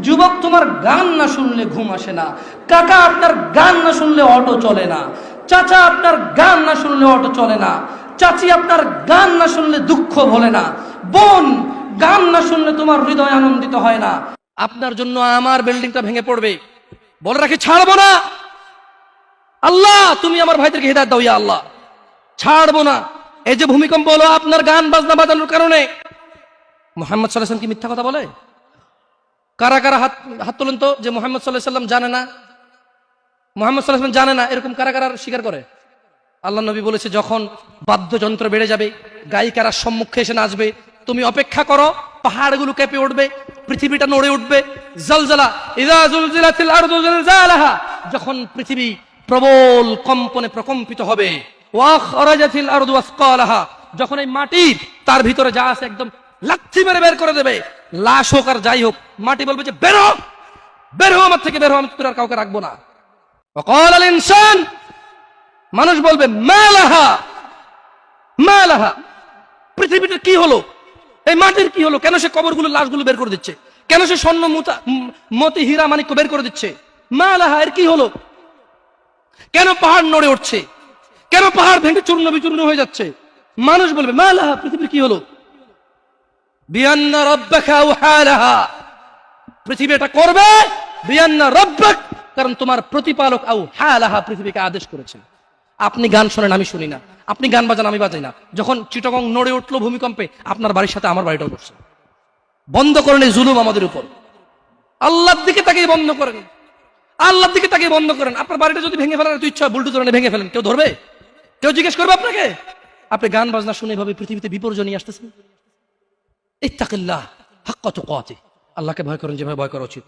যুবক, তোমার গান না শুনলে ঘুম আসে না। কাকা, আপনার গান না শুনলে অটো চলে না। চাচা, আপনার গান না শুনলে অটো চলে না। চাচি, আপনার গান না শুনলে দুঃখ ভোলে না। বোন, গান না শুনলে তোমার হৃদয় আনন্দিত হয় না। আপনার জন্য আমার বিল্ডিংটা ভেঙে পড়বে, বলে রাখি ছাড়বো না। আল্লাহ, তুমি আমার ভাইদেরকে হিদায়াত দাও ইয়া আল্লাহ, ছাড়বো না। এই যে ভূমিকম্প হলো আপনার গান বাজনা বাজানোর কারণে। মুহাম্মদ সাল্লাল্লাহু আলাইহি ওয়াসাল্লাম কি মিথ্যা কথা বলে? কারা কারা হাত তোলেন তো যে মুহাম্মদ সাল্লাল্লাহু আলাইহি ওয়াসাল্লাম জানে না, মুহাম্মদ সাল্লাল্লাহু আলাইহি ওয়াসাল্লাম জানে না, এরকম কারা কারা স্বীকার করে? আল্লাহ নবী বলেছে, যখন বাদ্যযন্ত্র বেড়ে যাবে, গায়িকারা সম্মুখে এসে নাচবে, তুমি অপেক্ষা করো, পাহাড়গুলো কেঁপে উঠবে, পৃথিবীটা নড়ে উঠবে। জালজালা, ইযা জুলজিলাতিল আরদু জিলজালাহা, যখন পৃথিবী প্রবল কম্পনে প্রকম্পিত হবে। ওয়া খরাজাতিল আরদু আসকালাহা, যখন এই মাটি তার ভিতরে যা আছে একদম লাথি মেরে বের করে দেবে, লাশ হোক আর যাই হোক, মাটি বলবে যে বের হও, বের হও আমার থেকে, বের হও, আমি তোর আর কাউকে রাখবো না। ওয়াকাল আল ইনসান, মানুষ বলবে মালাহা মালাহা, পৃথিবীটা কি হলো, এই মাটির কি হলো, কেন সে কবরগুলো লাশগুলো বের করে দিচ্ছে, কেন সে স্বর্ণ মতি হীরা মানিক্য বের করে দিচ্ছে, মালাহা, এর কি হলো, কেন পাহাড় নড়ে উঠছে, কেন পাহাড় ভেঙে চূর্ণ বিচূর্ণ হয়ে যাচ্ছে। মানুষ বলবে মালাহা, পৃথিবীর কি হলো, বিআন্না রাব্বাকা আওহালাহা, পৃথিবী এটা করবে, বিআন্না রাব্বাক, কারণ তোমার প্রতিপালক আওহালাহা, পৃথিবীকে আদেশ করেছেন। আপনি গান শোনেন, আমি শুনি না, আপনি গান বাজান, আমি বাজাই না। যখন চিটাগং নড়ে উঠলো ভূমিকম্পে, আপনার বাড়ির সাথে আমার বাড়িটাও করছে। বন্ধ করেন এই জুলুম আমাদের উপর। আল্লাহর দিকে তাকিয়ে বন্ধ করেন, আল্লাহর দিকে তাকিয়ে বন্ধ করেন। আপনার বাড়িটা যদি ভেঙে ফেলার ইচ্ছা হয়, বুলডোজার এনে ভেঙে ফেলেন, কেউ ধরবে? কেউ জিজ্ঞেস করবে আপনাকে? আপনি গান বাজনা শুনে এভাবে পৃথিবীতে বিপর্যয় নিয়ে আসতেছেন। ইত্তাকিল্লাহ হাক্কা তুকাতিহ, আল্লাহকে ভয় করেন যেভাবে ভয় করা উচিত।